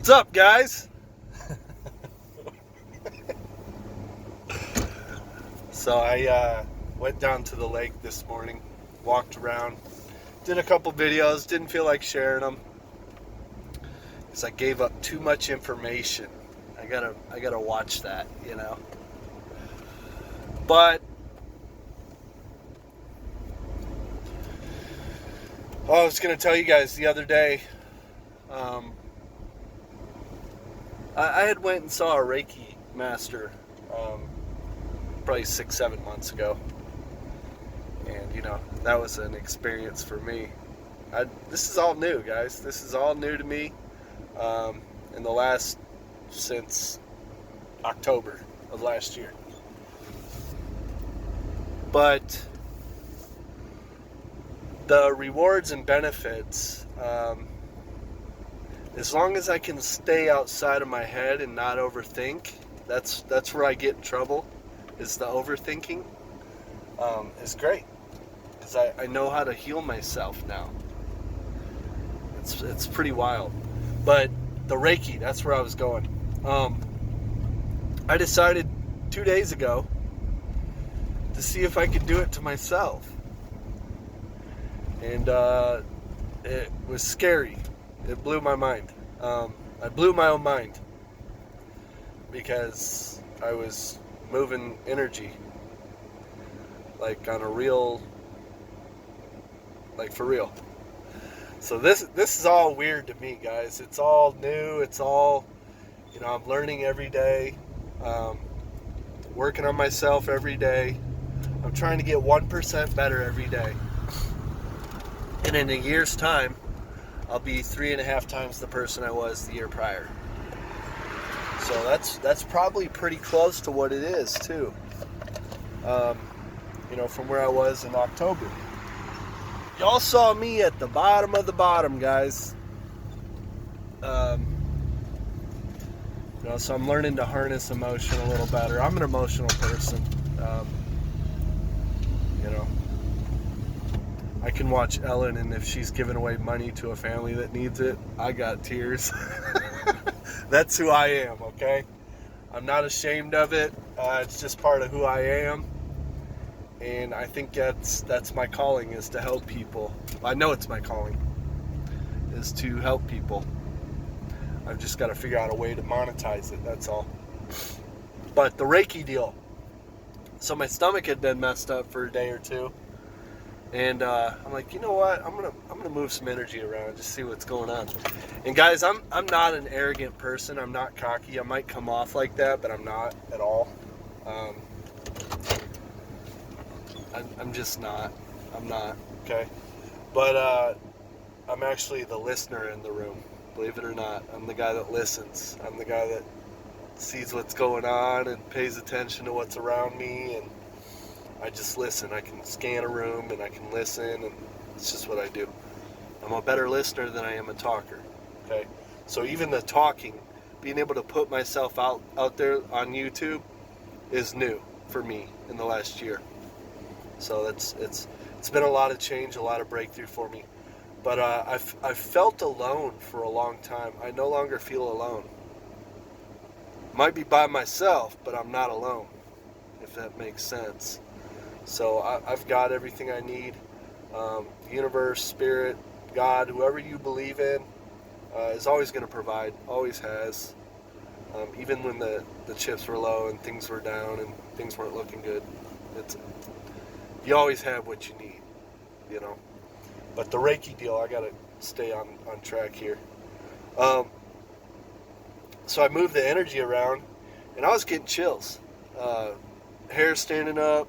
What's up, guys? So I went down to the lake this morning, walked around, did a couple videos, didn't feel like sharing them because I gave up too much information. I gotta watch that, you know. But I was gonna tell you guys the other day. I had went and saw a Reiki master probably 6-7 months ago, and you know that was an experience for me. This is all new, guys. This is all new to me. In the last since October of last year, but the rewards and benefits. As long as I can stay outside of my head and not overthink, that's where I get in trouble, is the overthinking. Is great, because I know how to heal myself now. It's pretty wild. But the Reiki, that's where I was going. I decided 2 days ago to see if I could do it to myself. And it was scary. It blew my mind. I blew my own mind because I was moving energy like on a real, like for real. So this is all weird to me, guys. It's all new. It's all, you know, I'm learning every day, working on myself every day. I'm trying to get 1% better every day. And in a year's time, I'll be 3.5 times the person I was the year prior. So that's probably pretty close to what it is too. You know, from where I was in October. Y'all saw me at the bottom of the bottom, guys. You know, so I'm learning to harness emotion a little better. I'm an emotional person. You know, I can watch Ellen, and if she's giving away money to a family that needs it, I got tears. That's who I am, okay? I'm not ashamed of it. It's just part of who I am. And I think that's my calling, is to help people. I know it's my calling, is to help people. I've just got to figure out a way to monetize it, that's all. But the Reiki deal. So my stomach had been messed up for a day or two. And I'm like, you know what? I'm gonna move some energy around, just see what's going on. And guys, I'm not an arrogant person. I'm not cocky. I might come off like that, but I'm not at all. I'm just not. I'm not. Okay. But I'm actually the listener in the room. Believe it or not, I'm the guy that listens. I'm the guy that sees what's going on and pays attention to what's around me, and I just listen. I can scan a room and I can listen, and it's just what I do. I'm a better listener than I am a talker. Okay? So even the talking, being able to put myself out there on YouTube is new for me in the last year. So it's been a lot of change, a lot of breakthrough for me. But I've felt alone for a long time. I no longer feel alone. Might be by myself, but I'm not alone, if that makes sense. So I've got everything I need. The universe, spirit, God, whoever you believe in, is always going to provide, always has. Even when the chips were low and things were down and things weren't looking good, you always have what you need, you know. But the Reiki deal, I got to stay on track here. So I moved the energy around, and I was getting chills. Hair standing up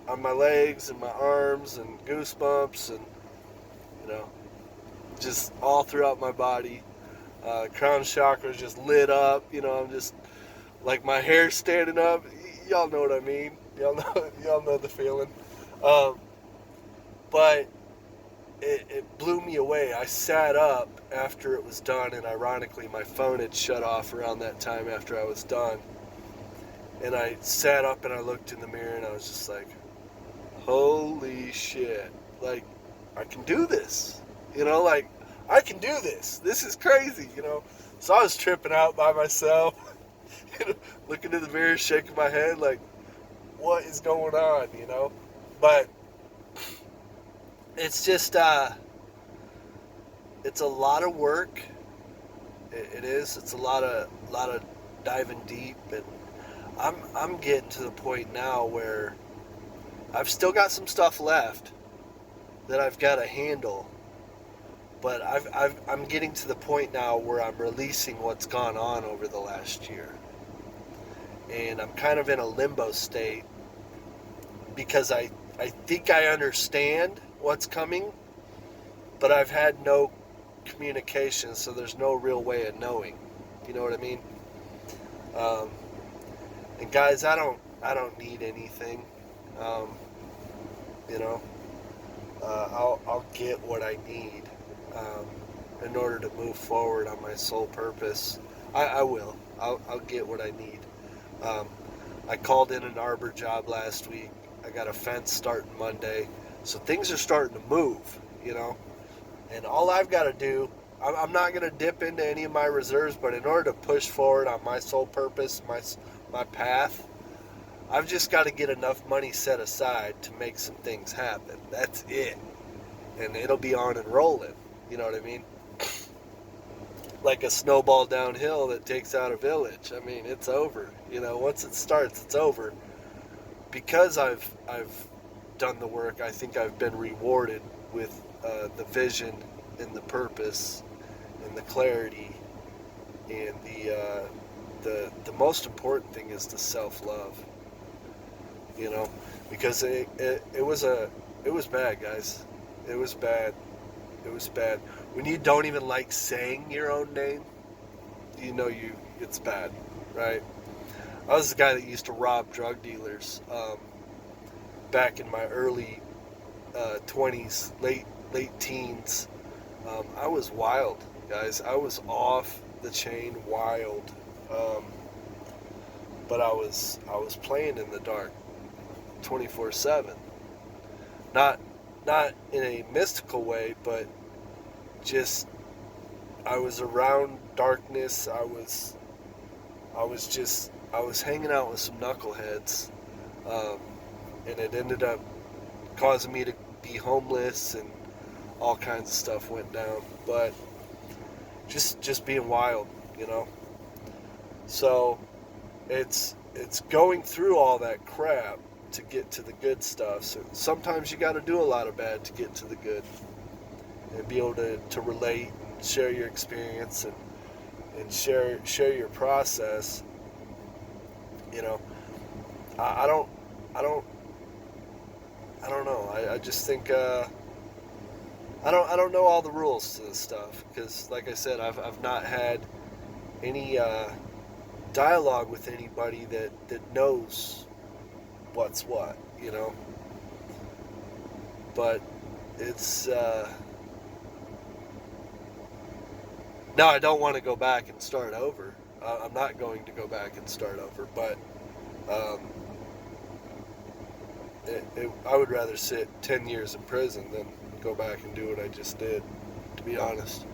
on my legs and my arms, and goosebumps, and you know, just all throughout my body. Crown chakra just lit up. You know, I'm just like my hair standing up. Y'all know what I mean. Y'all know the feeling. But it blew me away. I sat up after it was done, and ironically, my phone had shut off around that time after I was done. And I sat up and I looked in the mirror, and I was just like, holy shit, like, I can do this, you know, like, I can do this. This is crazy, you know. So I was tripping out by myself, looking in the mirror, shaking my head like, what is going on, you know? But it's just, it's a lot of work. It is. It's a lot of diving deep, and I'm getting to the point now where I've still got some stuff left that I've got to handle, but I'm getting to the point now where I'm releasing what's gone on over the last year, and I'm kind of in a limbo state because I think I understand what's coming, but I've had no communication, so there's no real way of knowing. You know what I mean? And guys, I don't need anything. Um, you know, I'll get what I need in order to move forward on my sole purpose. I will. I'll get what I need. I called in an arbor job last week. I got a fence starting Monday, so things are starting to move. You know, and all I've got to do, I'm not going to dip into any of my reserves, but in order to push forward on my sole purpose, my path, I've just got to get enough money set aside to make some things happen. That's it. And it'll be on and rolling. You know what I mean? Like a snowball downhill that takes out a village. I mean, it's over. You know, once it starts, it's over. Because I've done the work, I think I've been rewarded with the vision and the purpose and the clarity, and the most important thing is the self-love. You know, because it was bad, guys. It was bad. It was bad. When you don't even like saying your own name, you know it's bad, right? I was the guy that used to rob drug dealers back in my early 20s, late teens. I was wild, guys. I was off the chain wild. But I was playing in the dark 24/7. Not in a mystical way, but just I was around darkness. I was hanging out with some knuckleheads, and it ended up causing me to be homeless, and all kinds of stuff went down. But just being wild, you know. So it's going through all that crap to get to the good stuff. So sometimes you got to do a lot of bad to get to the good, and be able to relate and share your experience and share your process. You know, I don't know. I just think I don't know all the rules to this stuff, because like I said, I've not had any dialogue with anybody that knows what's what, you know. But it's now I don't want to go back and start over. I'm not going to go back and start over, but I would rather sit 10 years in prison than go back and do what I just did, to be honest.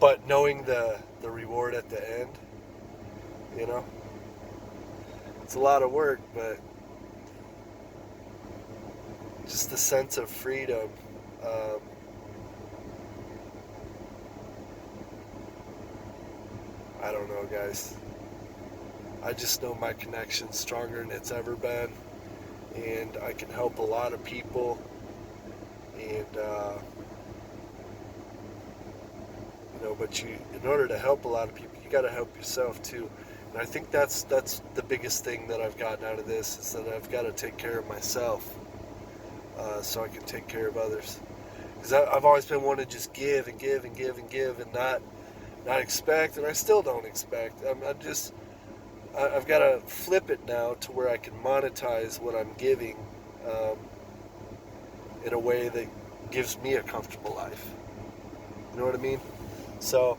But knowing the reward at the end, you know, it's a lot of work, but just the sense of freedom. I don't know, guys. I just know my connection's stronger than it's ever been, and I can help a lot of people, and you know, but in order to help a lot of people, you got to help yourself too. And I think that's the biggest thing that I've gotten out of this, is that I've got to take care of myself, so I can take care of others. Because I've always been one to just give and give and give and give, and not expect, and I still don't expect. I've got to flip it now to where I can monetize what I'm giving in a way that gives me a comfortable life. You know what I mean? So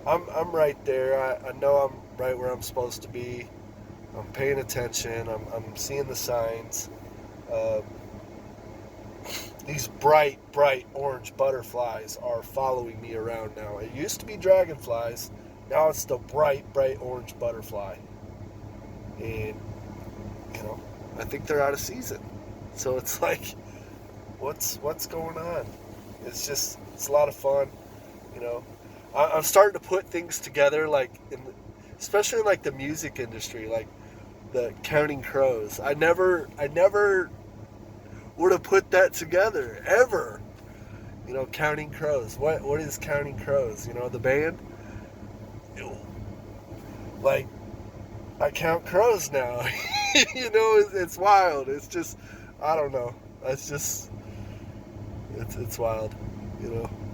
I'm right there. I know I'm right where I'm supposed to be. I'm paying attention. I'm seeing the signs. these bright orange butterflies are following me around now. It used to be dragonflies. Now it's the bright orange butterfly. And, I think they're out of season. So it's like, what's going on? It's a lot of fun. I'm starting to put things together, like, especially in, like, the music industry, like the Counting Crows. I never would have put that together, ever. Counting Crows. What is Counting Crows? The band? Like, I count crows now. It's wild. It's just, I don't know. It's wild.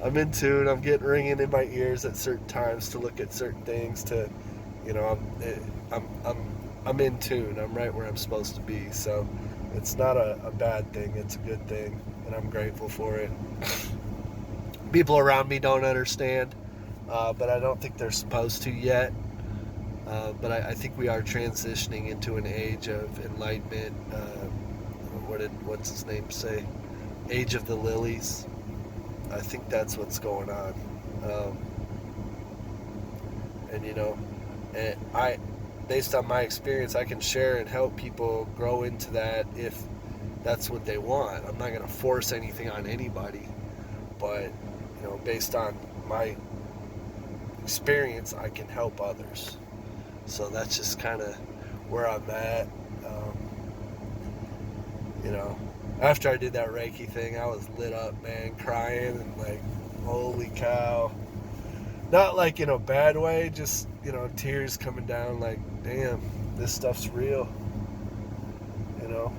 I'm in tune. I'm getting ringing in my ears at certain times to look at certain things. I'm in tune. I'm right where I'm supposed to be. So it's not a bad thing. It's a good thing, and I'm grateful for it. People around me don't understand, but I don't think they're supposed to yet. But I think we are transitioning into an age of enlightenment. What's his name say? Age of the Lilies. I think that's what's going on. And based on my experience, I can share and help people grow into that if that's what they want. I'm not going to force anything on anybody, but based on my experience, I can help others. So that's just kind of where I'm at. After I did that Reiki thing, I was lit up, man, crying and like, holy cow. Not like in a bad way, just, tears coming down like, damn, this stuff's real. You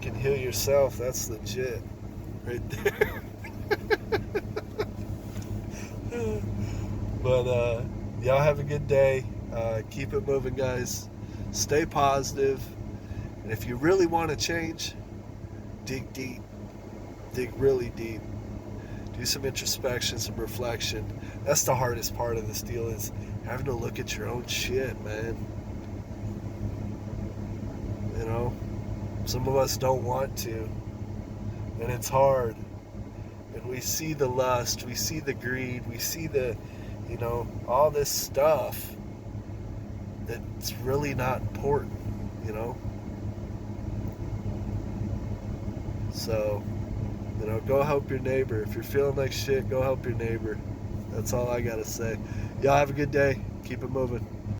can heal yourself. That's legit right there. But y'all have a good day. Keep it moving, guys. Stay positive. And if you really want to change, dig deep. Dig really deep. Do some introspection, some reflection. That's the hardest part of this deal, is having to look at your own shit, man. Some of us don't want to. And it's hard. And we see the lust, we see the greed, we see the, all this stuff that's really not important, So, go help your neighbor. If you're feeling like shit, go help your neighbor. That's all I gotta say. Y'all have a good day. Keep it moving.